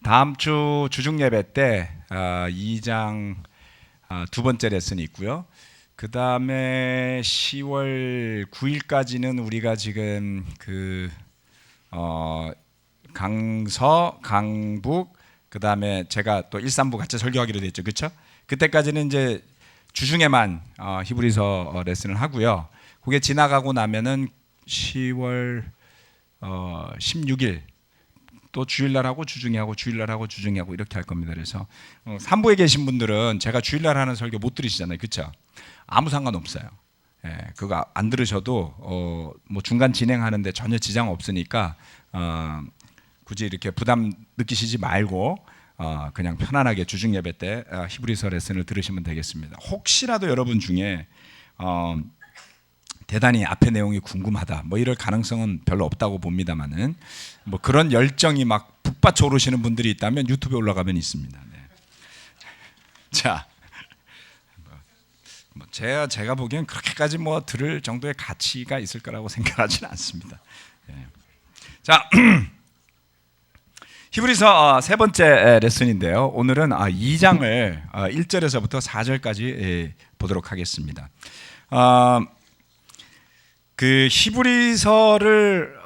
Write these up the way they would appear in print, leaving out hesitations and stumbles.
다음 주 주중 예배 때 2장 두 번째 레슨이 있고요. 그 다음에 10월 9일까지는 우리가 지금 강서, 강북, 그 다음에 제가 또 일산부 같이 설교하기로 됐죠, 그렇죠? 그때까지는 이제 주중에만 히브리서 레슨을 하고요. 그게 지나가고 나면은 10월 16일 또 주일날 하고 주중에 하고 주일날 하고 주중에 하고 이렇게 할 겁니다. 그래서 산부에 계신 분들은 제가 주일날 하는 설교 못 들으시잖아요, 그렇죠? 아무 상관없어요. 예, 그거 안 들으셔도 뭐 중간 진행하는데 전혀 지장 없으니까 굳이 이렇게 부담 느끼시지 말고 그냥 편안하게 주중 예배 때 히브리서 레슨을 들으시면 되겠습니다. 혹시라도 여러분 중에 대단히 앞의 내용이 궁금하다 뭐 이럴 가능성은 별로 없다고 봅니다만은 뭐 그런 열정이 막 북받쳐 오르시는 분들이 있다면 유튜브에 올라가면 있습니다. 네. 자, 뭐 제가 보기엔 그렇게까지 뭐 들을 정도의 가치가 있을 거라고 생각하지는 않습니다. 네. 자, 히브리서 세 번째 레슨인데요. 오늘은 2장을 1절에서부터 4절까지 보도록 하겠습니다. 그 히브리서를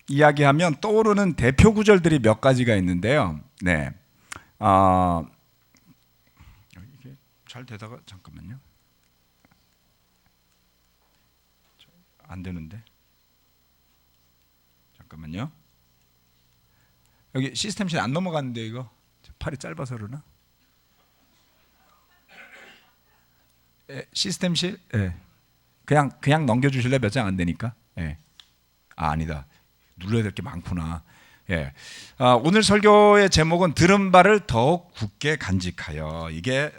이야기하면 떠오르는 대표 구절들이 몇 가지가 있는데요. 네, 이게 잘 되다가 잠깐만요. 안 되는데. 잠깐만요. 여기 시스템실 안 넘어가는데 이거 팔이 짧아서 그러나? 시스템실? 예. 그냥 넘겨주실래? 몇 장 안 되니까. 예. 아니다. 눌러야 될 게 많구나. 예. 오늘 설교의 제목은 들은 바를 더욱 굳게 간직하여. 이게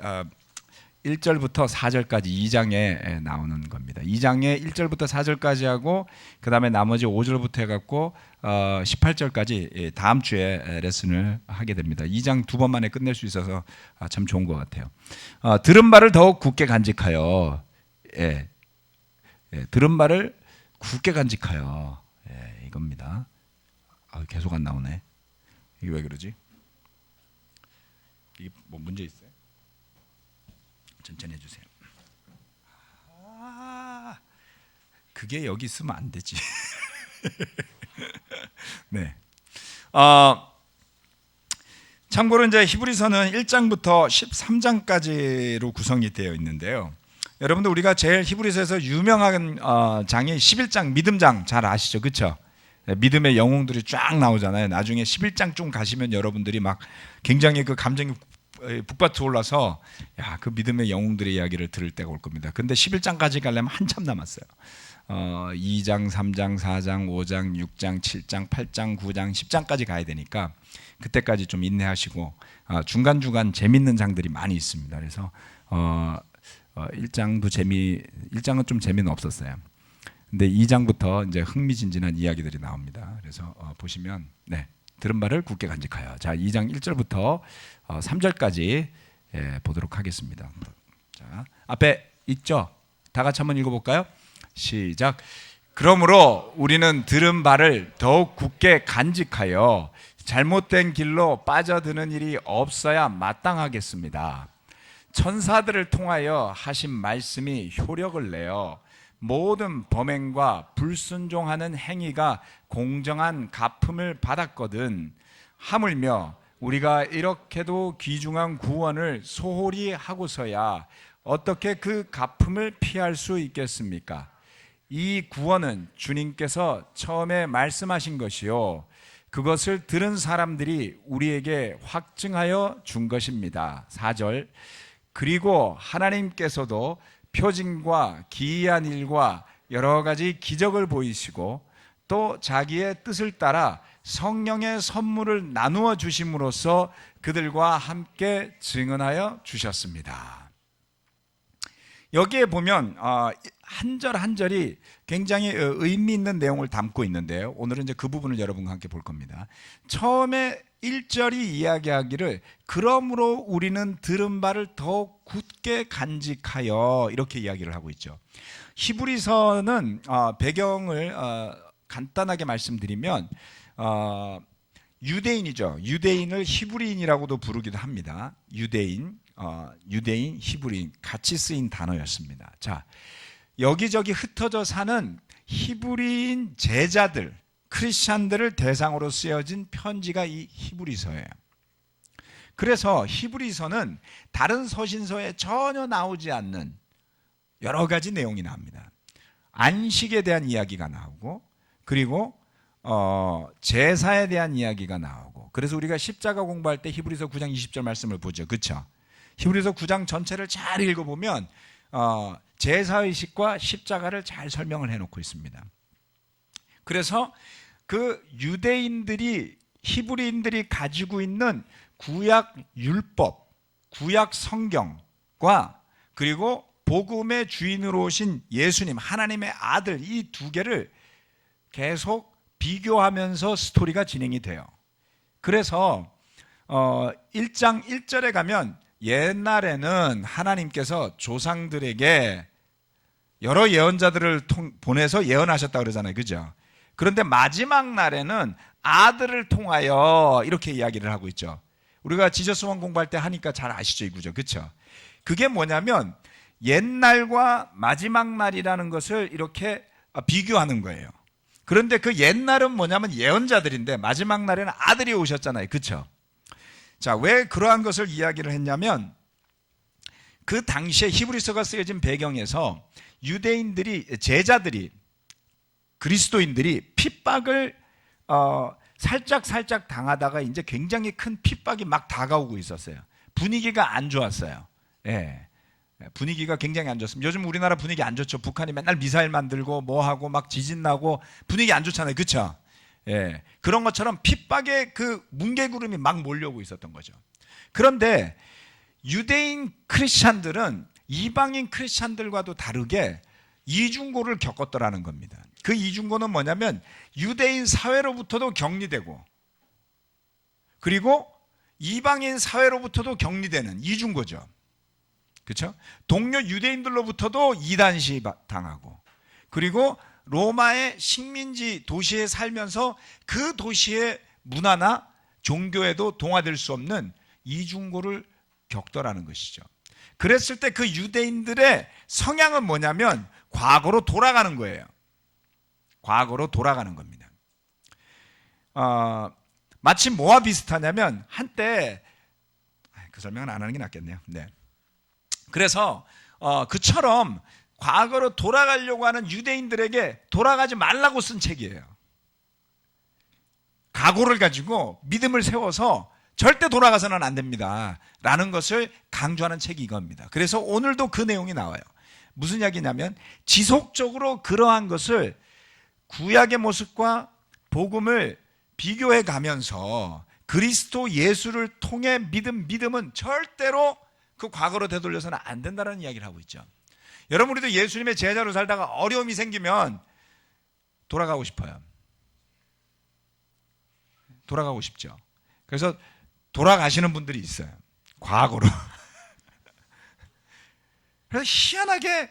1절부터 4절까지 2장에 나오는 겁니다. 2장에 1절부터 4절까지 하고 그 다음에 나머지 5절부터 해갖고 18절까지 다음 주에 레슨을 하게 됩니다. 2장 두 번 만에 끝낼 수 있어서 참 좋은 것 같아요. 들은 바를 더욱 굳게 간직하여. 예. 예, 들은 바를 굳게 간직하여. 예, 이겁니다. 계속 안 나오네. 이게 왜 그러지? 이게 뭐 문제 있어요? 천천히 해주세요. 그게 여기 있으면 안 되지. 네. 참고로 이제 히브리서는 1장부터 13장까지로 구성이 되어 있는데요. 여러분들 우리가 제일 히브리서에서 유명한 장이 11장 믿음장 잘 아시죠, 그렇죠? 믿음의 영웅들이 쫙 나오잖아요. 나중에 11장쯤 가시면 여러분들이 막 굉장히 그 감정이 북받쳐 올라서 그 믿음의 영웅들의 이야기를 들을 때가 올 겁니다. 근데 11장까지 가려면 한참 남았어요. 2장, 3장, 4장, 5장, 6장, 7장, 8장, 9장, 10장까지 가야 되니까 그때까지 좀 인내하시고 중간중간 재밌는 장들이 많이 있습니다. 그래서 1장은 좀 재미는 없었어요. 근데 2장부터 이제 흥미진진한 이야기들이 나옵니다. 그래서 보시면 들은 바를 굳게 간직하여. 자, 2장 1절부터 3절까지 보도록 하겠습니다. 자, 앞에 있죠? 다 같이 한번 읽어볼까요? 시작. 그러므로 우리는 들은 바를 더욱 굳게 간직하여 잘못된 길로 빠져드는 일이 없어야 마땅하겠습니다. 천사들을 통하여 하신 말씀이 효력을 내어 모든 범행과 불순종하는 행위가 공정한 갚음을 받았거든 하물며 우리가 이렇게도 귀중한 구원을 소홀히 하고서야 어떻게 그 갚음을 피할 수 있겠습니까? 이 구원은 주님께서 처음에 말씀하신 것이요 그것을 들은 사람들이 우리에게 확증하여 준 것입니다. 4절. 그리고 하나님께서도 표징과 기이한 일과 여러 가지 기적을 보이시고 또 자기의 뜻을 따라 성령의 선물을 나누어 주심으로써 그들과 함께 증언하여 주셨습니다. 여기에 보면 한 절 한 절이 굉장히 의미 있는 내용을 담고 있는데요. 오늘은 이제 그 부분을 여러분과 함께 볼 겁니다. 처음에 1절이 이야기하기를 그러므로 우리는 들은 바를 더 굳게 간직하여 이렇게 이야기를 하고 있죠. 히브리서는 배경을 간단하게 말씀드리면 유대인이죠. 유대인을 히브리인이라고도 부르기도 합니다. 유대인, 히브리인 같이 쓰인 단어였습니다. 자, 여기저기 흩어져 사는 히브리인 제자들, 크리스찬들을 대상으로 쓰여진 편지가 이 히브리서예요. 그래서 히브리서는 다른 서신서에 전혀 나오지 않는 여러 가지 내용이 나옵니다. 안식에 대한 이야기가 나오고, 그리고 제사에 대한 이야기가 나오고, 그래서 우리가 십자가 공부할 때 히브리서 9장 20절 말씀을 보죠. 그렇죠? 히브리서 9장 전체를 잘 읽어보면 제사의식과 십자가를 잘 설명을 해놓고 있습니다. 그래서 그 유대인들이, 히브리인들이 가지고 있는 구약 율법, 구약 성경과 그리고 복음의 주인으로 오신 예수님, 하나님의 아들, 이 두 개를 계속 비교하면서 스토리가 진행이 돼요. 그래서 1장 1절에 가면 옛날에는 하나님께서 조상들에게 여러 예언자들을 보내서 예언하셨다 그러잖아요. 그죠? 그런데 마지막 날에는 아들을 통하여 이렇게 이야기를 하고 있죠. 우리가 지저스원 공부할 때 하니까 잘 아시죠, 이 구조. 그렇죠? 그게 뭐냐면 옛날과 마지막 날이라는 것을 이렇게 비교하는 거예요. 그런데 그 옛날은 뭐냐면 예언자들인데 마지막 날에는 아들이 오셨잖아요. 그렇죠? 자, 왜 그러한 것을 이야기를 했냐면 그 당시에 히브리서가 쓰여진 배경에서 유대인들이, 제자들이, 그리스도인들이 핍박을 살짝 당하다가 이제 굉장히 큰 핍박이 막 다가오고 있었어요. 분위기가 안 좋았어요. 예. 분위기가 굉장히 안 좋습니다. 요즘 우리나라 분위기 안 좋죠. 북한이 맨날 미사일 만들고 뭐하고 막 지진 나고 분위기 안 좋잖아요. 그렇죠? 예. 그런 것처럼 핍박의 그 뭉게구름이 막 몰려오고 있었던 거죠. 그런데 유대인 크리스찬들은 이방인 크리스찬들과도 다르게 이중고를 겪었더라는 겁니다. 그 이중고는 뭐냐면 유대인 사회로부터도 격리되고, 그리고 이방인 사회로부터도 격리되는 이중고죠. 그렇죠? 동료 유대인들로부터도 이단시 당하고, 그리고 로마의 식민지 도시에 살면서 그 도시의 문화나 종교에도 동화될 수 없는 이중고를 겪더라는 것이죠. 그랬을 때 그 유대인들의 성향은 뭐냐면 과거로 돌아가는 거예요. 과거로 돌아가는 겁니다. 마치 뭐와 비슷하냐면 한때, 그 설명은 안 하는 게 낫겠네요. 네. 그래서 그처럼 과거로 돌아가려고 하는 유대인들에게 돌아가지 말라고 쓴 책이에요. 각오를 가지고 믿음을 세워서 절대 돌아가서는 안 됩니다 라는 것을 강조하는 책이 이겁니다. 그래서 오늘도 그 내용이 나와요. 무슨 이야기냐면 지속적으로 그러한 것을 구약의 모습과 복음을 비교해 가면서 그리스도 예수를 통해 믿음은 절대로 그 과거로 되돌려서는 안 된다는 이야기를 하고 있죠. 여러분, 우리도 예수님의 제자로 살다가 어려움이 생기면 돌아가고 싶어요. 돌아가고 싶죠. 그래서 돌아가시는 분들이 있어요. 과거로. 그래서 희한하게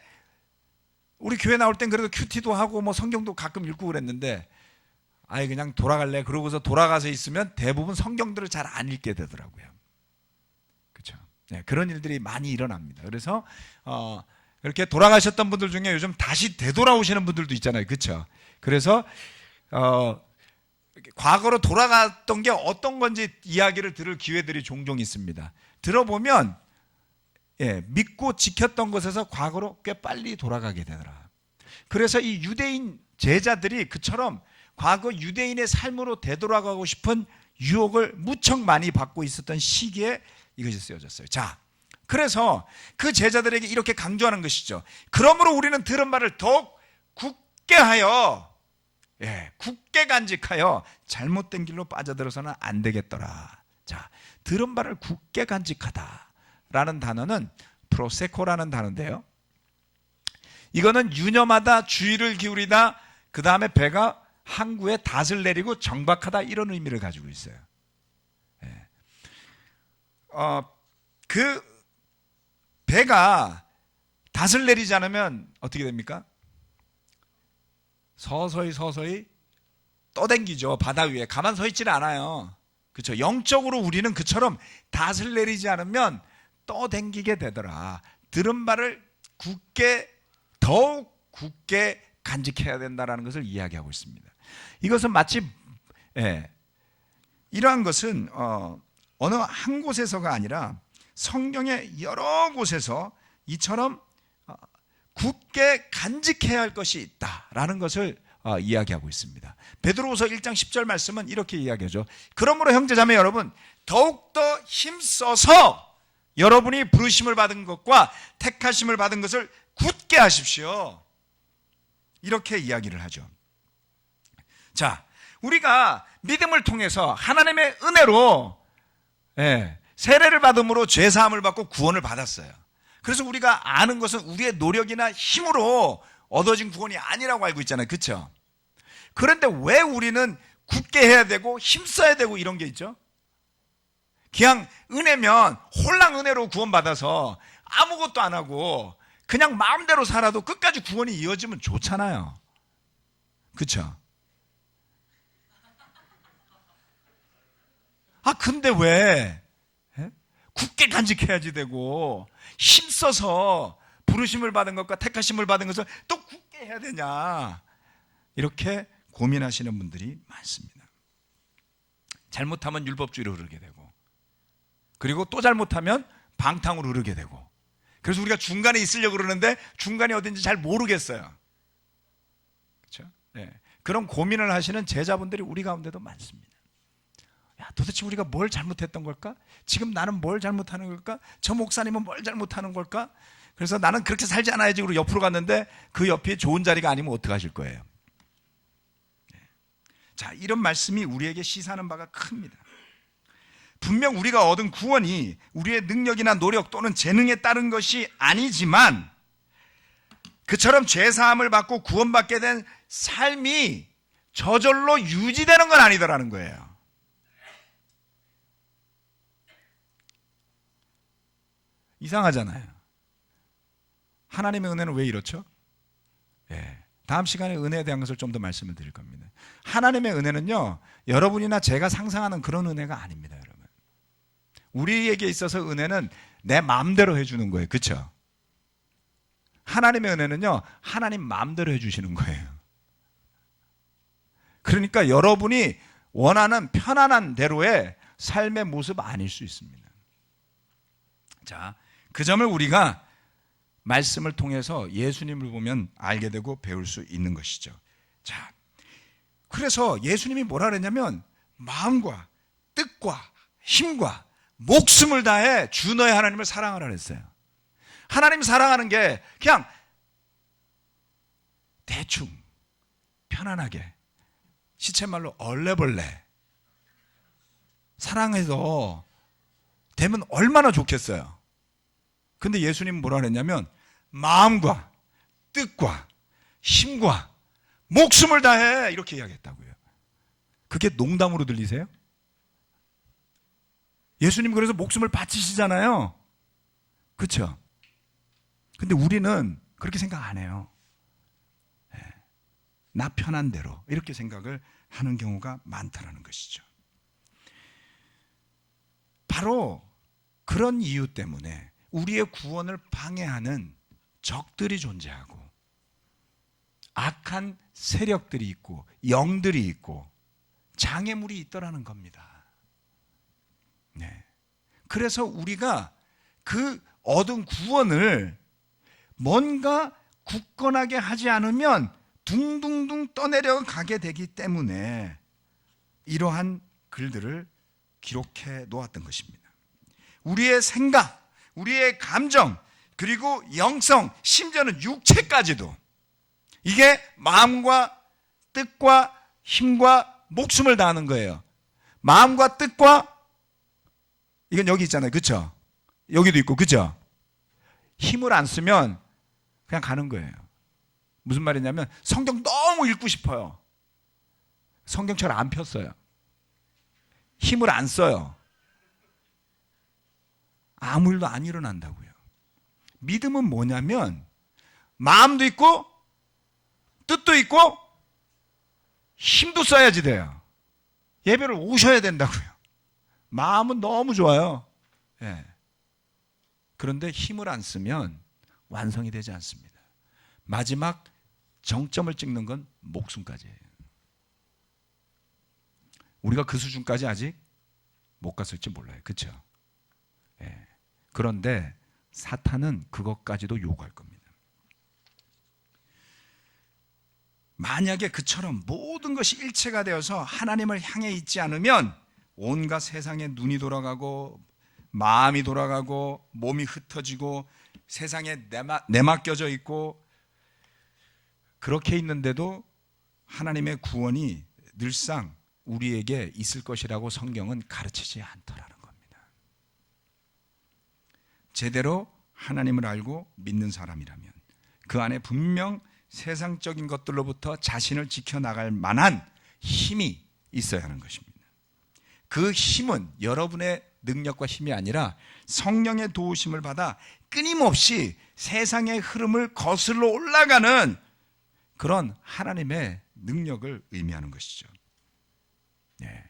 우리 교회 나올 땐 그래도 큐티도 하고 뭐 성경도 가끔 읽고 그랬는데, 아예 그냥 돌아갈래. 그러고서 돌아가서 있으면 대부분 성경들을 잘 안 읽게 되더라고요. 그렇죠? 네, 그런 일들이 많이 일어납니다. 그래서 이렇게 돌아가셨던 분들 중에 요즘 다시 되돌아오시는 분들도 있잖아요. 그렇죠? 그래서 과거로 돌아갔던 게 어떤 건지 이야기를 들을 기회들이 종종 있습니다. 들어보면 믿고 지켰던 것에서 과거로 꽤 빨리 돌아가게 되더라. 그래서 이 유대인 제자들이 그처럼 과거 유대인의 삶으로 되돌아가고 싶은 유혹을 무척 많이 받고 있었던 시기에 이것이 쓰여졌어요. 자, 그래서 그 제자들에게 이렇게 강조하는 것이죠. 그러므로 우리는 들은 바를 더욱 굳게 하여, 굳게 간직하여 잘못된 길로 빠져들어서는 안 되겠더라. 자, 들은 바를 굳게 간직하다라는 단어는 프로세코라는 단어인데요. 이거는 유념하다, 주의를 기울이다, 그 다음에 배가 항구에 닷을 내리고 정박하다, 이런 의미를 가지고 있어요. 그 배가 닷을 내리지 않으면 어떻게 됩니까? 서서히 떠댕기죠. 바다 위에 가만 서 있지는 않아요. 그렇죠? 영적으로 우리는 그처럼 닷을 내리지 않으면 떠댕기게 되더라. 들은 말을 더욱 굳게 간직해야 된다는 것을 이야기하고 있습니다. 이것은 마치 이러한 것은 어느 한 곳에서가 아니라 성경의 여러 곳에서 이처럼 굳게 간직해야 할 것이 있다라는 것을 이야기하고 있습니다. 베드로후서 1장 10절 말씀은 이렇게 이야기하죠. 그러므로 형제자매 여러분, 더욱더 힘써서 여러분이 부르심을 받은 것과 택하심을 받은 것을 굳게 하십시오. 이렇게 이야기를 하죠. 자, 우리가 믿음을 통해서 하나님의 은혜로 세례를 받음으로 죄사함을 받고 구원을 받았어요. 그래서 우리가 아는 것은 우리의 노력이나 힘으로 얻어진 구원이 아니라고 알고 있잖아요. 그렇죠? 그런데 왜 우리는 굳게 해야 되고 힘써야 되고 이런 게 있죠? 그냥 은혜면 홀랑 은혜로 구원받아서 아무것도 안 하고 그냥 마음대로 살아도 끝까지 구원이 이어지면 좋잖아요. 그렇죠? 근데 왜 굳게 간직해야지 되고 힘써서 부르심을 받은 것과 택하심을 받은 것을 또 굳게 해야 되냐, 이렇게 고민하시는 분들이 많습니다. 잘못하면 율법주의로 흐르게 되고, 그리고 또 잘못하면 방탕으로 흐르게 되고, 그래서 우리가 중간에 있으려고 그러는데 중간이 어딘지 잘 모르겠어요. 그렇죠? 그런 고민을 하시는 제자분들이 우리 가운데도 많습니다. 도대체 우리가 뭘 잘못했던 걸까? 지금 나는 뭘 잘못하는 걸까? 저 목사님은 뭘 잘못하는 걸까? 그래서 나는 그렇게 살지 않아야지 그러고 옆으로 갔는데 그 옆이 좋은 자리가 아니면 어떡하실 거예요? 자, 이런 말씀이 우리에게 시사하는 바가 큽니다. 분명 우리가 얻은 구원이 우리의 능력이나 노력 또는 재능에 따른 것이 아니지만 그처럼 죄사함을 받고 구원받게 된 삶이 저절로 유지되는 건 아니더라는 거예요. 이상하잖아요. 하나님의 은혜는 왜 이렇죠? 다음 시간에 은혜에 대한 것을 좀 더 말씀을 드릴 겁니다. 하나님의 은혜는요, 여러분이나 제가 상상하는 그런 은혜가 아닙니다, 여러분. 우리에게 있어서 은혜는 내 마음대로 해주는 거예요. 그렇죠? 하나님의 은혜는요, 하나님 마음대로 해주시는 거예요. 그러니까 여러분이 원하는 편안한 대로의 삶의 모습 아닐 수 있습니다. 자, 그 점을 우리가 말씀을 통해서 예수님을 보면 알게 되고 배울 수 있는 것이죠. 자, 그래서 예수님이 뭐라 그랬냐면 마음과 뜻과 힘과 목숨을 다해 주 너의 하나님을 사랑하라 그랬어요. 하나님 사랑하는 게 그냥 대충 편안하게 시쳇말로 얼레벌레 사랑해서 되면 얼마나 좋겠어요. 근데 예수님은 뭐라 그랬냐면 마음과 뜻과 힘과 목숨을 다해 이렇게 이야기했다고요. 그게 농담으로 들리세요? 예수님 그래서 목숨을 바치시잖아요. 그렇죠? 근데 우리는 그렇게 생각 안 해요. 나 편한 대로 이렇게 생각을 하는 경우가 많다는 것이죠. 바로 그런 이유 때문에 우리의 구원을 방해하는 적들이 존재하고 악한 세력들이 있고 영들이 있고 장애물이 있더라는 겁니다. 그래서 우리가 그 얻은 구원을 뭔가 굳건하게 하지 않으면 둥둥둥 떠내려가게 되기 때문에 이러한 글들을 기록해 놓았던 것입니다. 우리의 생각, 우리의 감정, 그리고 영성, 심지어는 육체까지도 이게 마음과 뜻과 힘과 목숨을 다하는 거예요. 마음과 뜻과, 이건 여기 있잖아요. 그렇죠? 여기도 있고, 그렇죠? 힘을 안 쓰면 그냥 가는 거예요. 무슨 말이냐면 성경 너무 읽고 싶어요. 성경 잘 안 폈어요. 힘을 안 써요. 아무 일도 안 일어난다고요. 믿음은 뭐냐면 마음도 있고 뜻도 있고 힘도 써야지 돼요. 예배를 오셔야 된다고요. 마음은 너무 좋아요. 예. 그런데 힘을 안 쓰면 완성이 되지 않습니다. 마지막 정점을 찍는 건 목숨까지예요. 우리가 그 수준까지 아직 못 갔을지 몰라요. 그렇죠? 예. 그런데 사탄은 그것까지도 요구할 겁니다. 만약에 그처럼 모든 것이 일체가 되어서 하나님을 향해 있지 않으면 온갖 세상에 눈이 돌아가고 마음이 돌아가고 몸이 흩어지고 세상에 내맡겨져 있고 그렇게 있는데도 하나님의 구원이 늘상 우리에게 있을 것이라고 성경은 가르치지 않더라는 겁니다. 제대로 하나님을 알고 믿는 사람이라면 그 안에 분명 세상적인 것들로부터 자신을 지켜나갈 만한 힘이 있어야 하는 것입니다. 그 힘은 여러분의 능력과 힘이 아니라 성령의 도우심을 받아 끊임없이 세상의 흐름을 거슬러 올라가는 그런 하나님의 능력을 의미하는 것이죠. 네.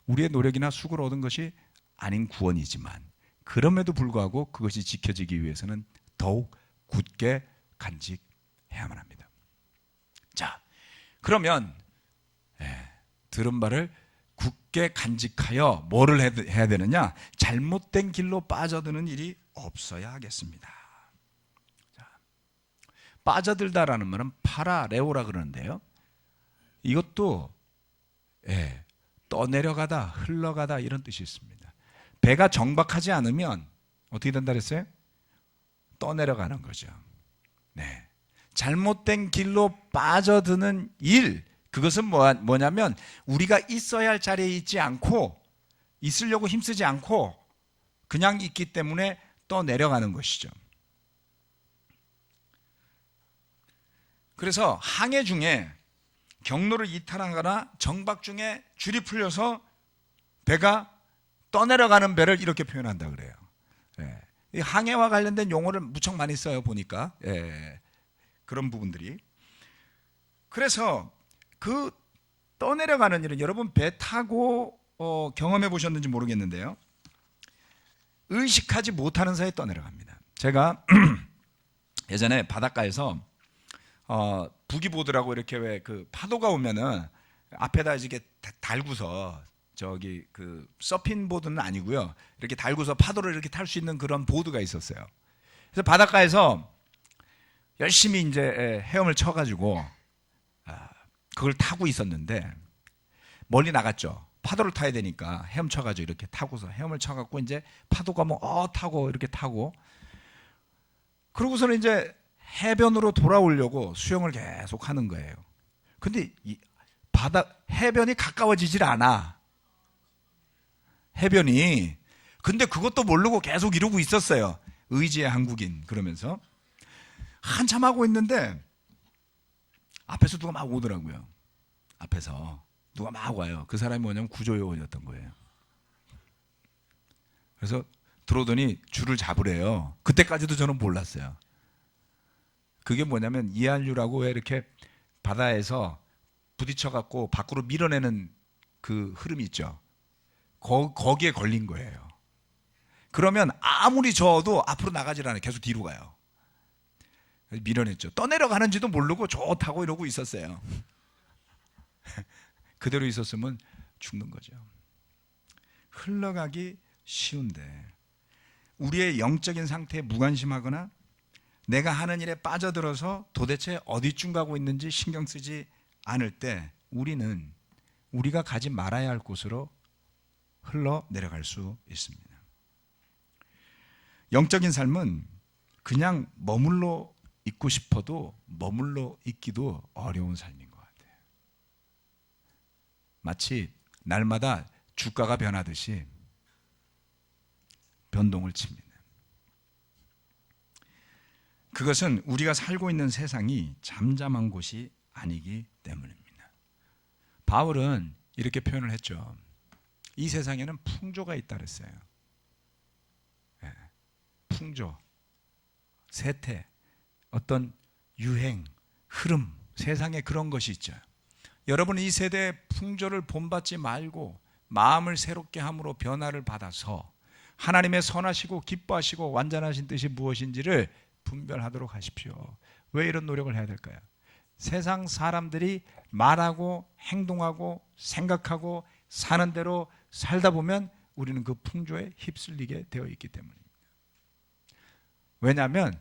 우리의 노력이나 수고로 얻은 것이 아닌 구원이지만 그럼에도 불구하고 그것이 지켜지기 위해서는 더욱 굳게 간직해야만 합니다. 자, 그러면 들은 바를 굳게 간직하여 뭐를 해야 되느냐? 잘못된 길로 빠져드는 일이 없어야 하겠습니다. 자, 빠져들다라는 말은 파라레오라 그러는데요. 이것도 떠내려가다, 흘러가다 이런 뜻이 있습니다. 배가 정박하지 않으면 어떻게 된다 그랬어요? 떠내려가는 거죠. 네. 잘못된 길로 빠져드는 일, 그것은 뭐냐면 우리가 있어야 할 자리에 있지 않고 있으려고 힘쓰지 않고 그냥 있기 때문에 떠내려가는 것이죠. 그래서 항해 중에 경로를 이탈하거나 정박 중에 줄이 풀려서 배가 떠내려가는 배를 이렇게 표현한다 그래요. 이 항해와 관련된 용어를 무척 많이 써요 보니까. 그런 부분들이. 그래서 그 떠내려가는 일은 여러분 배 타고 경험해 보셨는지 모르겠는데요. 의식하지 못하는 사이에 떠내려갑니다. 제가 예전에 바닷가에서 부기보드라고 이렇게 왜 그 파도가 오면은 앞에다 이렇게 달고서 저기 그 서핑 보드는 아니고요. 이렇게 달고서 파도를 이렇게 탈 수 있는 그런 보드가 있었어요. 그래서 바닷가에서 열심히 이제 헤엄을 쳐가지고 그걸 타고 있었는데 멀리 나갔죠. 파도를 타야 되니까 헤엄쳐가지고 이렇게 타고서 헤엄을 쳐갖고 이제 파도가 뭐 타고 이렇게 타고 그러고서는 이제 해변으로 돌아오려고 수영을 계속 하는 거예요. 근데 이 해변이 가까워지질 않아. 해변이. 근데 그것도 모르고 계속 이러고 있었어요. 의지의 한국인 그러면서 한참 하고 있는데 앞에서 누가 막 오더라고요. 앞에서 누가 막 와요. 그 사람이 뭐냐면 구조요원이었던 거예요. 그래서 들어오더니 줄을 잡으래요. 그때까지도 저는 몰랐어요. 그게 뭐냐면 이한류라고 왜 이렇게 바다에서 부딪혀갖고 밖으로 밀어내는 그 흐름이 있죠. 거기에 걸린 거예요. 그러면 아무리 저어도 앞으로 나가질 않아요. 계속 뒤로 가요. 밀어냈죠. 떠내려가는지도 모르고 좋다고 이러고 있었어요. 그대로 있었으면 죽는 거죠. 흘러가기 쉬운데 우리의 영적인 상태에 무관심하거나 내가 하는 일에 빠져들어서 도대체 어디쯤 가고 있는지 신경 쓰지 않을 때 우리는 우리가 가지 말아야 할 곳으로 흘러내려갈 수 있습니다. 영적인 삶은 그냥 머물러 있고 싶어도 머물러 있기도 어려운 삶인 것 같아요. 마치 날마다 주가가 변하듯이 변동을 칩니다. 그것은 우리가 살고 있는 세상이 잠잠한 곳이 아니기 때문입니다. 바울은 이렇게 표현을 했죠. 이 세상에는 풍조가 있다 그랬어요. 풍조, 세태, 어떤 유행, 흐름, 세상에 그런 것이 있죠. 여러분은 이 세대의 풍조를 본받지 말고 마음을 새롭게 함으로 변화를 받아서 하나님의 선하시고 기뻐하시고 완전하신 뜻이 무엇인지를 분별하도록 하십시오. 왜 이런 노력을 해야 될까요? 세상 사람들이 말하고 행동하고 생각하고 사는 대로 살다 보면 우리는 그 풍조에 휩쓸리게 되어 있기 때문입니다. 왜냐하면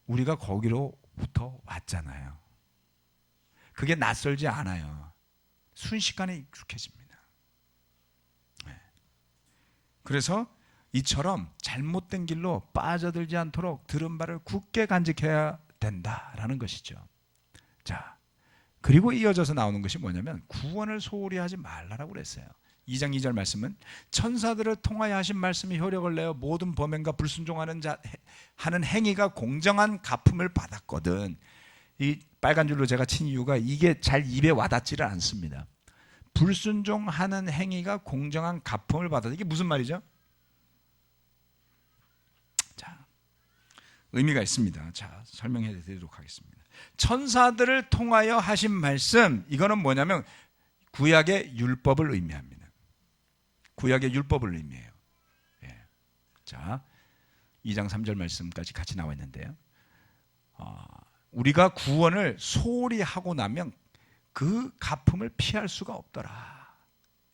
우리가 거기로부터 왔잖아요. 그게 낯설지 않아요. 순식간에 익숙해집니다. 그래서 이처럼 잘못된 길로 빠져들지 않도록 들은 바를 굳게 간직해야 된다라는 것이죠. 자, 그리고 이어져서 나오는 것이 뭐냐면 구원을 소홀히 하지 말라라고 그랬어요. 2장 2절 말씀은 천사들을 통하여 하신 말씀이 효력을 내어 모든 범행과 불순종하는 자 하는 행위가 공정한 갚음을 받았거든. 이 빨간 줄로 제가 친 이유가 이게 잘 입에 와닿지를 않습니다. 불순종하는 행위가 공정한 갚음을 받았다. 이게 무슨 말이죠? 자, 의미가 있습니다. 자, 설명해 드리도록 하겠습니다. 천사들을 통하여 하신 말씀, 이거는 뭐냐면 구약의 율법을 의미합니다. 구약의 율법을 의미해요. 예. 자, 2장 3절 말씀까지 같이 나와 있는데요. 우리가 구원을 소홀히 하고 나면 그 갚음을 피할 수가 없더라.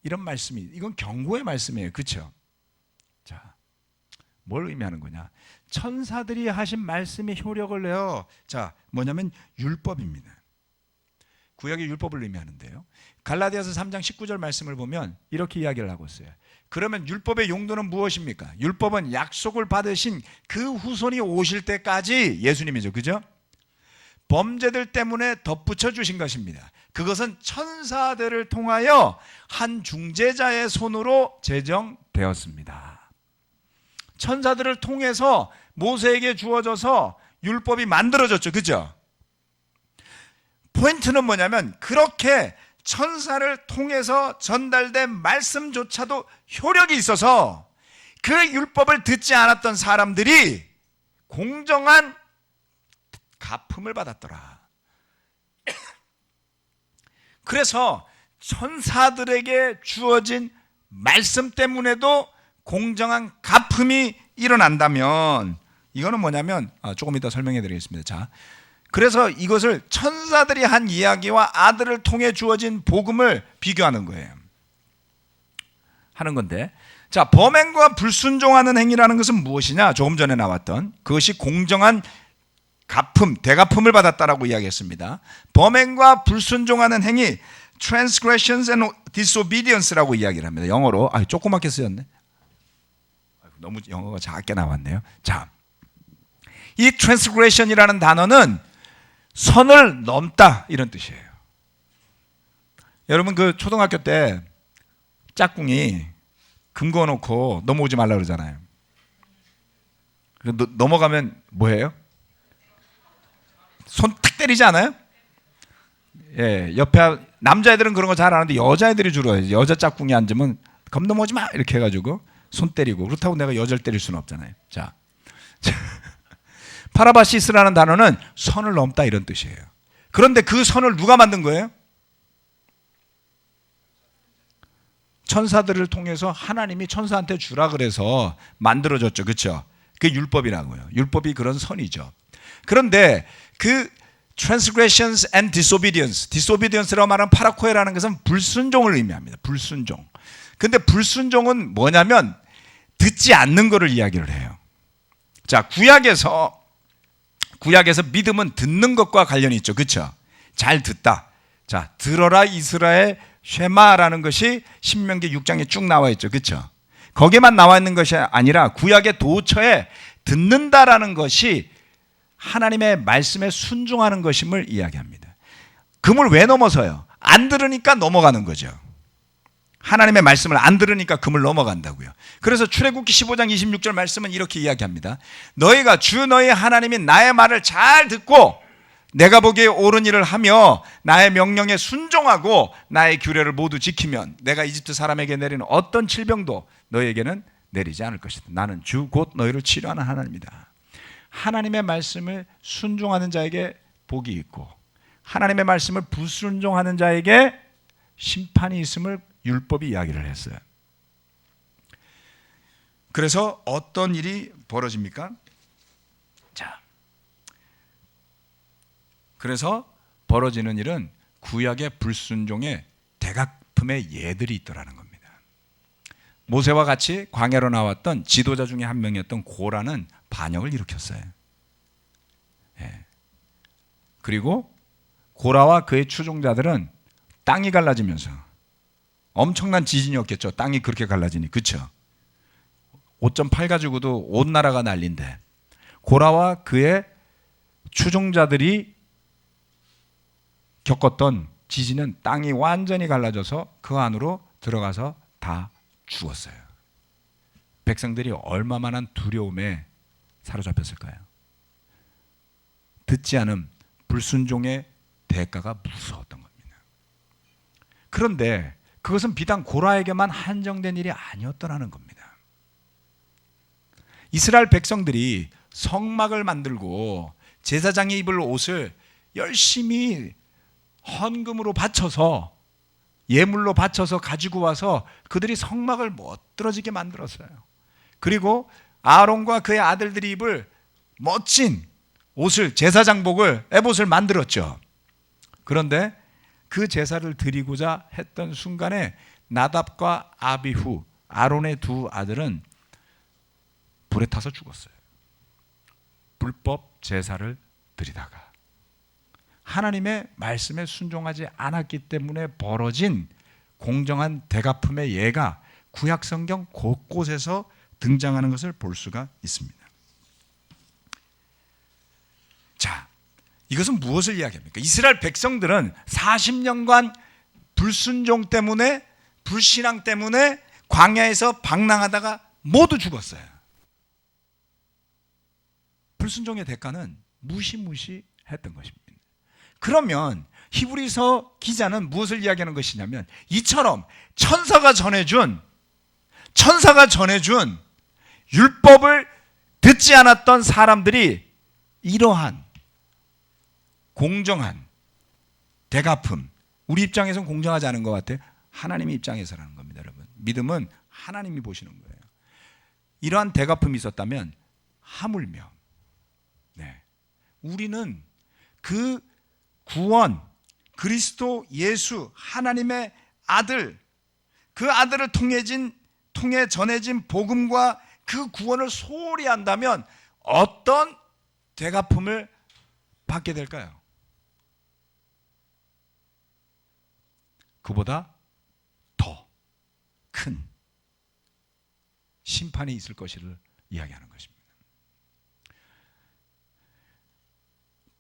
이런 말씀이, 이건 경고의 말씀이에요. 그렇죠? 자, 뭘 의미하는 거냐? 천사들이 하신 말씀이 효력을 내어, 자, 뭐냐면 율법입니다. 구약의 율법을 의미하는데요. 갈라디아서 3장 19절 말씀을 보면 이렇게 이야기를 하고 있어요. 그러면 율법의 용도는 무엇입니까? 율법은 약속을 받으신 그 후손이 오실 때까지, 예수님이죠. 그죠? 범죄들 때문에 덧붙여 주신 것입니다. 그것은 천사들을 통하여 한 중재자의 손으로 제정되었습니다. 천사들을 통해서 모세에게 주어져서 율법이 만들어졌죠. 그죠? 포인트는 뭐냐면 그렇게 천사를 통해서 전달된 말씀조차도 효력이 있어서 그 율법을 듣지 않았던 사람들이 공정한 갚음을 받았더라. 그래서 천사들에게 주어진 말씀 때문에도 공정한 갚음이 일어난다면, 이거는 뭐냐면 조금 이따 설명해 드리겠습니다. 자, 그래서 이것을 천사들이 한 이야기와 아들을 통해 주어진 복음을 비교하는 거예요. 하는 건데, 자, 범행과 불순종하는 행위라는 것은 무엇이냐? 조금 전에 나왔던 그것이 공정한 갚음, 대갚음을 받았다라고 이야기했습니다. 범행과 불순종하는 행위, transgressions and disobedience라고 이야기를 합니다. 영어로 조그맣게 쓰였네. 너무 영어가 작게 나왔네요. 자, 이 transgression이라는 단어는 선을 넘다 이런 뜻이에요. 여러분 그 초등학교 때 짝꿍이 금 그어놓고 넘어오지 말라 그러잖아요. 넘어가면 뭐예요? 손 탁 때리지 않아요? 예, 옆에 남자애들은 그런 거 잘 아는데 여자애들이 주로 여자 짝꿍이 앉으면 검 넘어오지 마 이렇게 해가지고 손 때리고, 그렇다고 내가 여자를 때릴 수는 없잖아요. 자, 파라바시스라는 단어는 선을 넘다 이런 뜻이에요. 그런데 그 선을 누가 만든 거예요? 천사들을 통해서 하나님이 천사한테 주라 그래서 만들어졌죠. 그렇죠? 그게 율법이라고요. 율법이 그런 선이죠. 그런데 그 transgressions and disobedience, disobedience라고 말하는 파라코에라는 것은 불순종을 의미합니다. 불순종. 근데 불순종은 뭐냐면 듣지 않는 것을 이야기를 해요. 자, 구약에서 믿음은 듣는 것과 관련이 있죠. 그렇죠? 잘 듣다. 자, 들어라 이스라엘 쉐마라는 것이 신명기 6장에 쭉 나와 있죠. 그렇죠? 거기에만 나와 있는 것이 아니라 구약의 도처에 듣는다라는 것이 하나님의 말씀에 순종하는 것임을 이야기합니다. 금을 왜 넘어서요? 안 들으니까 넘어가는 거죠. 하나님의 말씀을 안 들으니까 금을 넘어간다고요. 그래서 출애굽기 15장 26절 말씀은 이렇게 이야기합니다. 너희가 주 너희 하나님이 나의 말을 잘 듣고 내가 보기에 옳은 일을 하며 나의 명령에 순종하고 나의 규례를 모두 지키면 내가 이집트 사람에게 내리는 어떤 질병도 너희에게는 내리지 않을 것이다. 나는 주 곧 너희를 치료하는 하나님이다. 하나님의 말씀을 순종하는 자에게 복이 있고 하나님의 말씀을 불순종하는 자에게 심판이 있음을 율법이 이야기를 했어요. 그래서 어떤 일이 벌어집니까? 자, 그래서 벌어지는 일은 구약의 불순종의 대가품의 예들이 있더라는 겁니다. 모세와 같이 광야로 나왔던 지도자 중에 한 명이었던 고라는 반역을 일으켰어요. 예. 그리고 고라와 그의 추종자들은 땅이 갈라지면서 엄청난 지진이었겠죠. 땅이 그렇게 갈라지니. 그렇죠? 5.8 가지고도 온 나라가 난린데 고라와 그의 추종자들이 겪었던 지진은 땅이 완전히 갈라져서 그 안으로 들어가서 다 죽었어요. 백성들이 얼마만한 두려움에 사로잡혔을까요? 듣지 않음, 불순종의 대가가 무서웠던 겁니다. 그런데 그것은 비단 고라에게만 한정된 일이 아니었더라는 겁니다. 이스라엘 백성들이 성막을 만들고 제사장이 입을 옷을 열심히 헌금으로 바쳐서 예물로 바쳐서 가지고 와서 그들이 성막을 멋들어지게 만들었어요. 그리고 아론과 그의 아들들이 입을 멋진 옷을, 제사장복을, 에봇을 만들었죠. 그런데 그 제사를 드리고자 했던 순간에 나답과 아비후, 아론의 두 아들은 불에 타서 죽었어요. 불법 제사를 드리다가 하나님의 말씀에 순종하지 않았기 때문에 벌어진 공정한 대가품의 예가 구약 성경 곳곳에서 등장하는 것을 볼 수가 있습니다. 자, 이것은 무엇을 이야기합니까? 이스라엘 백성들은 40년간 불순종 때문에, 불신앙 때문에 광야에서 방랑하다가 모두 죽었어요. 불순종의 대가는 무시무시했던 것입니다. 그러면 히브리서 기자는 무엇을 이야기하는 것이냐면 이처럼 천사가 전해준 율법을 듣지 않았던 사람들이 이러한 공정한 대가품, 우리 입장에서는 공정하지 않은 것 같아요. 하나님 입장에서라는 겁니다. 여러분, 믿음은 하나님이 보시는 거예요. 이러한 대가품이 있었다면 하물며 우리는 그 구원, 그리스도 예수, 하나님의 아들, 그 아들을 통해 전해진 복음과 그 구원을 소홀히 한다면 어떤 대가품을 받게 될까요? 그보다 더 큰 심판이 있을 것을 이야기하는 것입니다.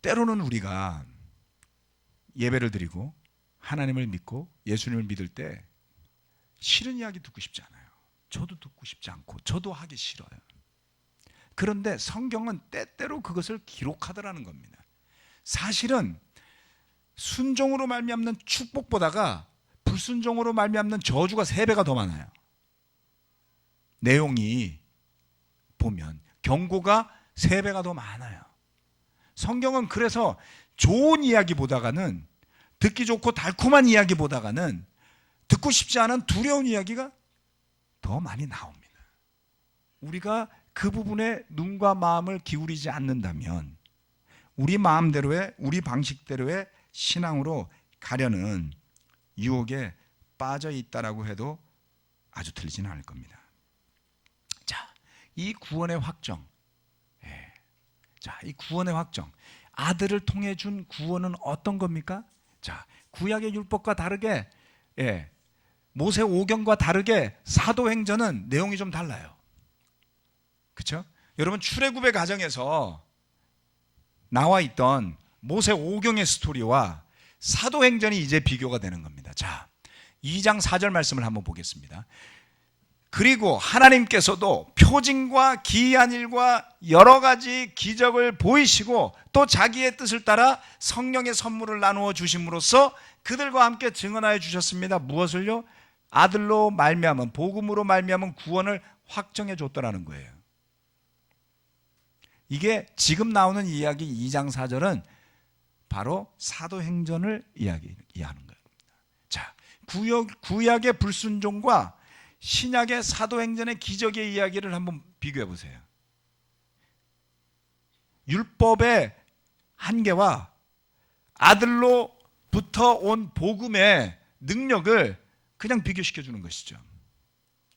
때로는 우리가 예배를 드리고 하나님을 믿고 예수님을 믿을 때 싫은 이야기 듣고 싶지 않아요. 저도 듣고 싶지 않고 저도 하기 싫어요. 그런데 성경은 때때로 그것을 기록하더라는 겁니다. 사실은 순종으로 말미암는 축복보다가 불순종으로 말미암는 저주가 3배가 더 많아요. 내용이 보면 경고가 3배가 더 많아요. 성경은 그래서 좋은 이야기보다가는, 듣기 좋고 달콤한 이야기보다가는 듣고 싶지 않은 두려운 이야기가 더 많이 나옵니다. 우리가 그 부분에 눈과 마음을 기울이지 않는다면 우리 마음대로의, 우리 방식대로의 신앙으로 가려는 유혹에 빠져 있다라고 해도 아주 틀리지는 않을 겁니다. 자, 이 구원의 확정, 이 구원의 확정, 아들을 통해 준 구원은 어떤 겁니까? 자, 구약의 율법과 다르게, 모세 오경과 다르게 사도행전은 내용이 좀 달라요. 그렇죠? 여러분, 출애굽의 과정에서 나와 있던 모세 오경의 스토리와 사도행전이 이제 비교가 되는 겁니다. 자, 2장 4절 말씀을 한번 보겠습니다. 그리고 하나님께서도 표징과 기이한 일과 여러 가지 기적을 보이시고 또 자기의 뜻을 따라 성령의 선물을 나누어 주심으로써 그들과 함께 증언하여 주셨습니다. 무엇을요? 아들로 말미암은, 복음으로 말미암은 구원을 확정해 줬더라는 거예요. 이게 지금 나오는 이야기 2장 4절은 바로 사도행전을 이야기하는 거예요. 자, 구약의 불순종과 신약의 사도행전의 기적의 이야기를 한번 비교해 보세요. 율법의 한계와 아들로부터 온 복음의 능력을 그냥 비교시켜 주는 것이죠.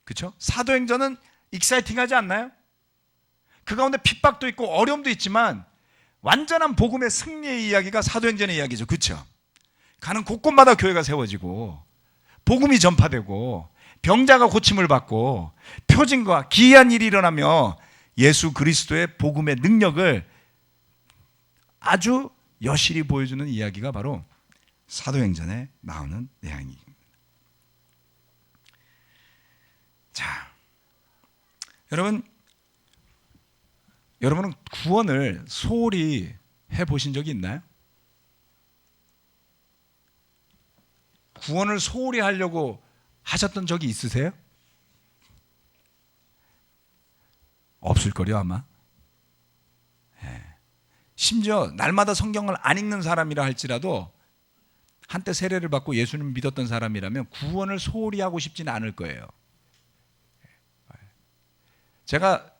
그렇죠? 사도행전은 익사이팅하지 않나요? 그 가운데 핍박도 있고 어려움도 있지만 완전한 복음의 승리의 이야기가 사도행전의 이야기죠. 그렇죠? 가는 곳곳마다 교회가 세워지고 복음이 전파되고 병자가 고침을 받고 표징과 기이한 일이 일어나며 예수 그리스도의 복음의 능력을 아주 여실히 보여주는 이야기가 바로 사도행전에 나오는 내용입니다. 자, 여러분은 구원을 소홀히 해보신 적이 있나요? 구원을 소홀히 하려고 하셨던 적이 있으세요? 없을 거요 아마. 심지어 날마다 성경을 안 읽는 사람이라 할지라도 한때 세례를 받고 예수님을 믿었던 사람이라면 구원을 소홀히 하고 싶지는 않을 거예요. 제가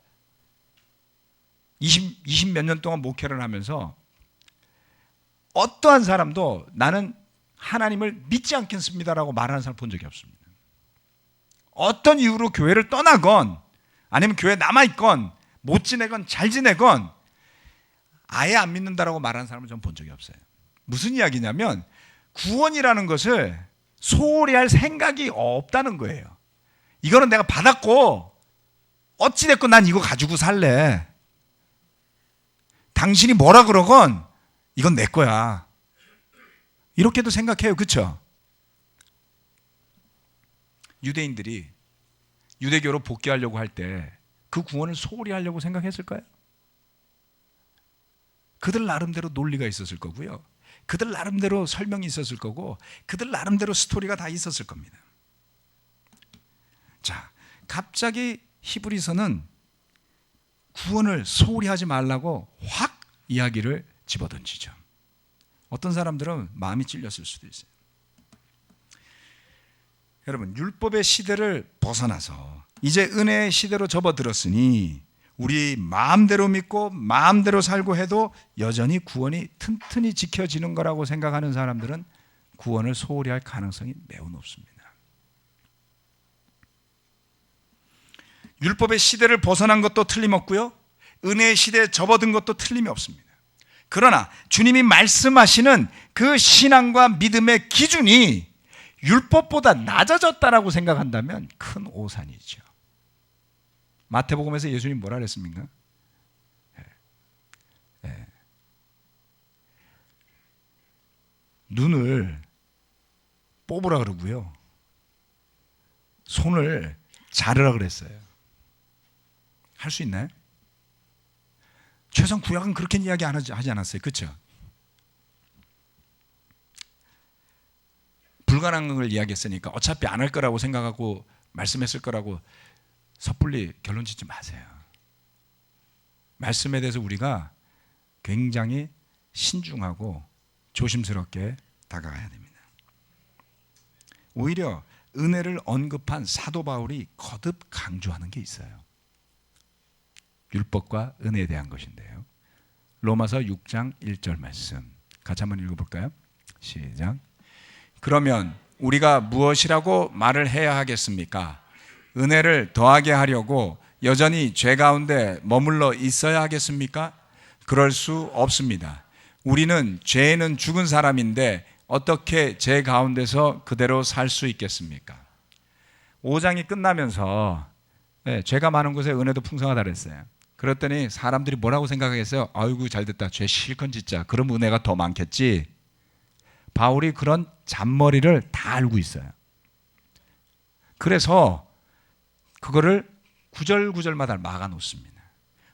20 몇 년 동안 목회를 하면서 어떠한 사람도 나는 하나님을 믿지 않겠습니다라고 말하는 사람 본 적이 없습니다. 어떤 이유로 교회를 떠나건 아니면 교회에 남아있건 못 지내건 잘 지내건 아예 안 믿는다라고 말하는 사람은 전 본 적이 없어요. 무슨 이야기냐면 구원이라는 것을 소홀히 할 생각이 없다는 거예요. 이거는 내가 받았고 어찌됐건 난 이거 가지고 살래. 당신이 뭐라 그러건 이건 내 거야. 이렇게도 생각해요. 그렇죠? 유대인들이 유대교로 복귀하려고 할 때 그 구원을 소홀히 하려고 생각했을까요? 그들 나름대로 논리가 있었을 거고요. 그들 나름대로 설명이 있었을 거고 그들 나름대로 스토리가 다 있었을 겁니다. 자, 갑자기 히브리서는 구원을 소홀히 하지 말라고 확 이야기를 집어던지죠. 어떤 사람들은 마음이 찔렸을 수도 있어요. 여러분, 율법의 시대를 벗어나서 이제 은혜의 시대로 접어들었으니 우리 마음대로 믿고 마음대로 살고 해도 여전히 구원이 튼튼히 지켜지는 거라고 생각하는 사람들은 구원을 소홀히 할 가능성이 매우 높습니다. 율법의 시대를 벗어난 것도 틀림없고요. 은혜의 시대에 접어든 것도 틀림이 없습니다. 그러나 주님이 말씀하시는 그 신앙과 믿음의 기준이 율법보다 낮아졌다라고 생각한다면 큰 오산이죠. 마태복음에서 예수님 뭐라 그랬습니까? 눈을 뽑으라 그러고요. 손을 자르라 그랬어요. 할 수 있나요? 최소한 구약은 그렇게 이야기 하지 않았어요. 그렇죠? 불가능한 걸 이야기했으니까 어차피 안 할 거라고 생각하고 말씀했을 거라고 섣불리 결론 짓지 마세요. 말씀에 대해서 우리가 굉장히 신중하고 조심스럽게 다가가야 됩니다. 오히려 은혜를 언급한 사도 바울이 거듭 강조하는 게 있어요. 율법과 은혜에 대한 것인데요. 로마서 6장 1절 말씀 같이 한번 읽어볼까요? 시작. 그러면 우리가 무엇이라고 말을 해야 하겠습니까? 은혜를 더하게 하려고 여전히 죄 가운데 머물러 있어야 하겠습니까? 그럴 수 없습니다. 우리는 죄에는 죽은 사람인데 어떻게 죄 가운데서 그대로 살 수 있겠습니까? 5장이 끝나면서 죄가 많은 곳에 은혜도 풍성하다 그랬어요. 그랬더니 사람들이 뭐라고 생각하겠어요? 아이고 잘됐다. 죄 실컷 짓자. 그럼 은혜가 더 많겠지. 바울이 그런 잔머리를 다 알고 있어요. 그래서 그거를 구절구절마다 막아 놓습니다.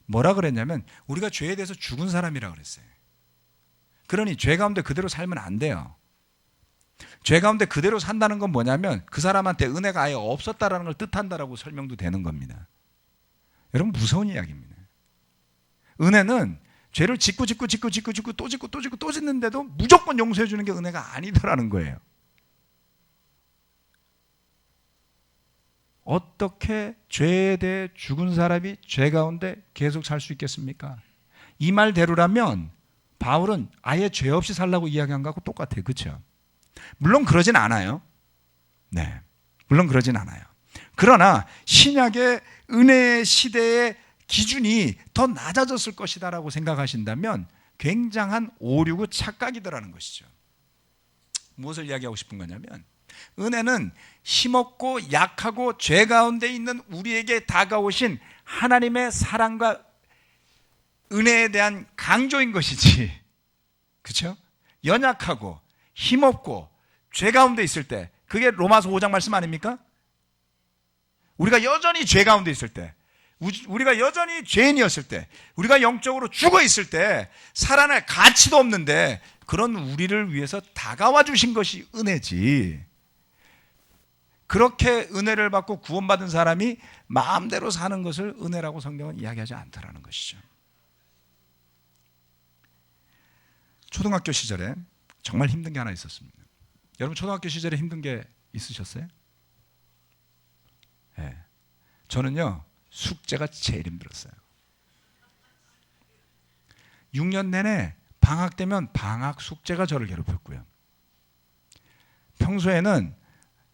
뭐라 그랬냐면 우리가 죄에 대해서 죽은 사람이라고 그랬어요. 그러니 죄 가운데 그대로 살면 안 돼요. 죄 가운데 그대로 산다는 건 뭐냐면 그 사람한테 은혜가 아예 없었다라는 걸 뜻한다라고 설명도 되는 겁니다. 여러분 무서운 이야기입니다. 은혜는 죄를 짓고 또 짓는데도 무조건 용서해 주는 게 은혜가 아니더라는 거예요. 어떻게 죄에 대해 죽은 사람이 죄 가운데 계속 살 수 있겠습니까? 이 말대로라면 바울은 아예 죄 없이 살라고 이야기한 거하고 똑같아요. 그렇죠? 물론 그러진 않아요. 네, 물론 그러진 않아요. 그러나 신약의 은혜의 시대의 기준이 더 낮아졌을 것이다라고 생각하신다면 굉장한 오류고 착각이더라는 것이죠. 무엇을 이야기하고 싶은 거냐면 은혜는 힘없고 약하고 죄 가운데 있는 우리에게 다가오신 하나님의 사랑과 은혜에 대한 강조인 것이지, 그렇죠? 연약하고 힘없고 죄 가운데 있을 때, 그게 로마서 5장 말씀 아닙니까? 우리가 여전히 죄 가운데 있을 때, 우리가 여전히 죄인이었을 때, 우리가 영적으로 죽어 있을 때 살아날 가치도 없는데 그런 우리를 위해서 다가와 주신 것이 은혜지, 그렇게 은혜를 받고 구원받은 사람이 마음대로 사는 것을 은혜라고 성경은 이야기하지 않더라는 것이죠. 초등학교 시절에 정말 힘든 게 하나 있었습니다. 여러분 초등학교 시절에 힘든 게 있으셨어요? 네. 저는요 숙제가 제일 힘들었어요. 6년 내내 방학 되면 방학 숙제가 저를 괴롭혔고요. 평소에는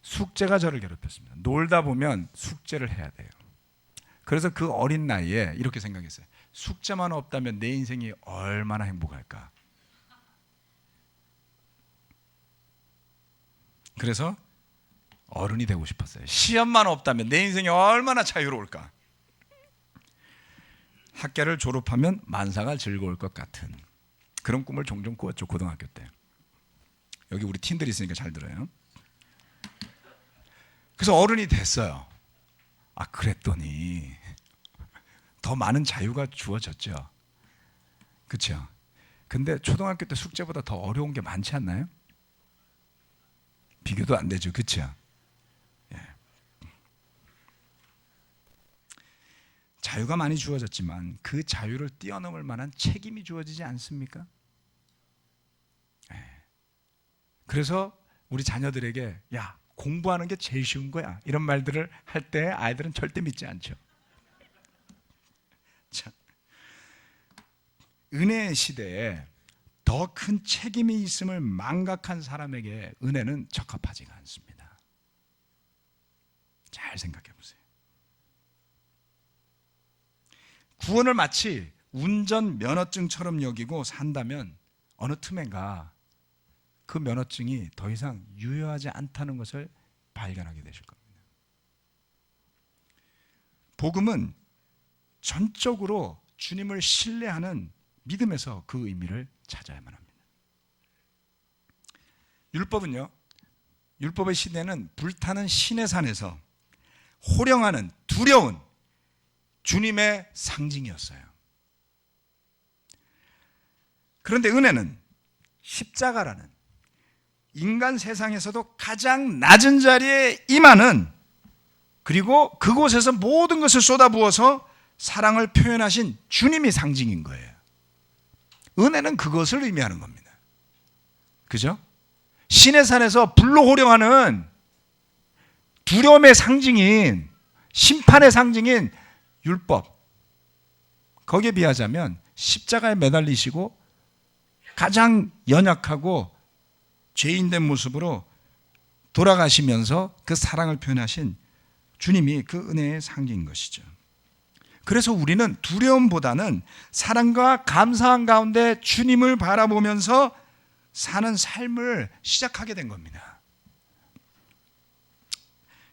숙제가 저를 괴롭혔습니다. 놀다 보면 숙제를 해야 돼요. 그래서 그 어린 나이에 이렇게 생각했어요. 숙제만 없다면 내 인생이 얼마나 행복할까. 그래서 어른이 되고 싶었어요. 시험만 없다면 내 인생이 얼마나 자유로울까. 학교를 졸업하면 만사가 즐거울 것 같은 그런 꿈을 종종 꾸었죠. 고등학교 때. 여기 우리 팀들이 있으니까 잘 들어요. 그래서 어른이 됐어요. 아, 그랬더니 더 많은 자유가 주어졌죠. 그렇죠? 근데 초등학교 때 숙제보다 더 어려운 게 많지 않나요? 비교도 안 되죠. 그렇죠? 예. 자유가 많이 주어졌지만 그 자유를 뛰어넘을 만한 책임이 주어지지 않습니까? 예. 그래서 우리 자녀들에게 야, 공부하는 게 제일 쉬운 거야, 이런 말들을 할 때 아이들은 절대 믿지 않죠. 자, 은혜의 시대에 더 큰 책임이 있음을 망각한 사람에게 은혜는 적합하지가 않습니다. 잘 생각해 보세요. 구원을 마치 운전 면허증처럼 여기고 산다면 어느 틈엔가 그 면허증이 더 이상 유효하지 않다는 것을 발견하게 되실 겁니다. 복음은 전적으로 주님을 신뢰하는 믿음에서 그 의미를 찾아야만 합니다. 율법은요, 율법의 시대는 불타는 시내산에서 호령하는 두려운 주님의 상징이었어요. 그런데 은혜는 십자가라는 인간 세상에서도 가장 낮은 자리에 임하는, 그리고 그곳에서 모든 것을 쏟아부어서 사랑을 표현하신 주님이 상징인 거예요. 은혜는 그것을 의미하는 겁니다. 그죠? 시내산에서 불로 호령하는 두려움의 상징인, 심판의 상징인 율법, 거기에 비하자면 십자가에 매달리시고 가장 연약하고 죄인된 모습으로 돌아가시면서 그 사랑을 표현하신 주님이 그 은혜의 상징인 것이죠. 그래서 우리는 두려움보다는 사랑과 감사한 가운데 주님을 바라보면서 사는 삶을 시작하게 된 겁니다.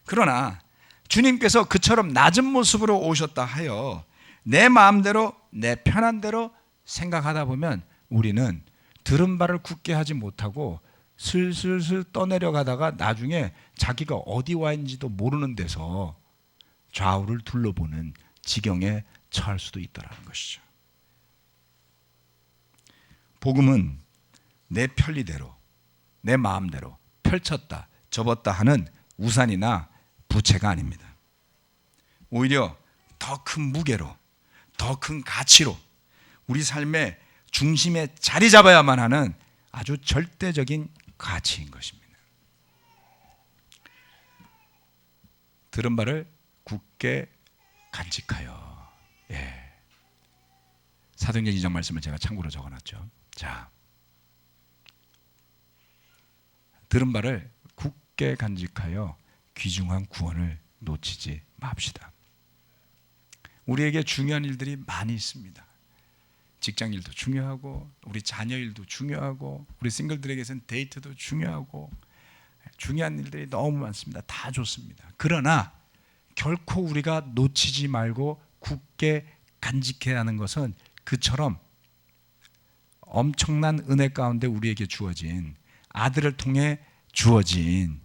그러나 주님께서 그처럼 낮은 모습으로 오셨다 하여 내 마음대로 내 편한 대로 생각하다 보면 우리는 들은 바를 굳게 하지 못하고 슬슬슬 떠내려가다가 나중에 자기가 어디 와 있는지도 모르는 데서 좌우를 둘러보는 지경에 처할 수도 있다는 것이죠. 복음은 내 편리대로 내 마음대로 펼쳤다 접었다 하는 우산이나 부채가 아닙니다. 오히려 더 큰 무게로, 더 큰 가치로 우리 삶의 중심에 자리 잡아야만 하는 아주 절대적인 가치인 것입니다. 들은 바를 굳게 간직하여. 예. 사도행전 2장 말씀을 제가 참고로 적어놨죠. 자, 들은 바를 굳게 간직하여 귀중한 구원을 놓치지 맙시다. 우리에게 중요한 일들이 많이 있습니다. 직장 일도 중요하고, 우리 자녀 일도 중요하고, 우리 싱글들에게서는 데이트도 중요하고, 중요한 일들이 너무 많습니다. 다 좋습니다. 그러나 결코 우리가 놓치지 말고 굳게 간직해야 하는 것은 그처럼 엄청난 은혜 가운데 우리에게 주어진, 아들을 통해 주어진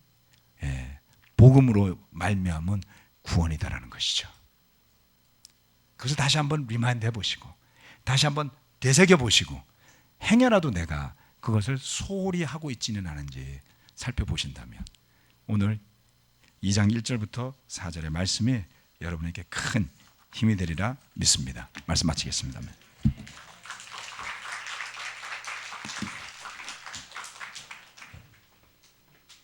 복음으로 말미암은 구원이다라는 것이죠. 그래서 다시 한번 리마인드 해보시고, 다시 한번 되새겨 보시고, 행여라도 내가 그것을 소홀히 하고 있지는 않은지 살펴보신다면 오늘 2장 1절부터 4절의 말씀이 여러분에게 큰 힘이 되리라 믿습니다. 말씀 마치겠습니다.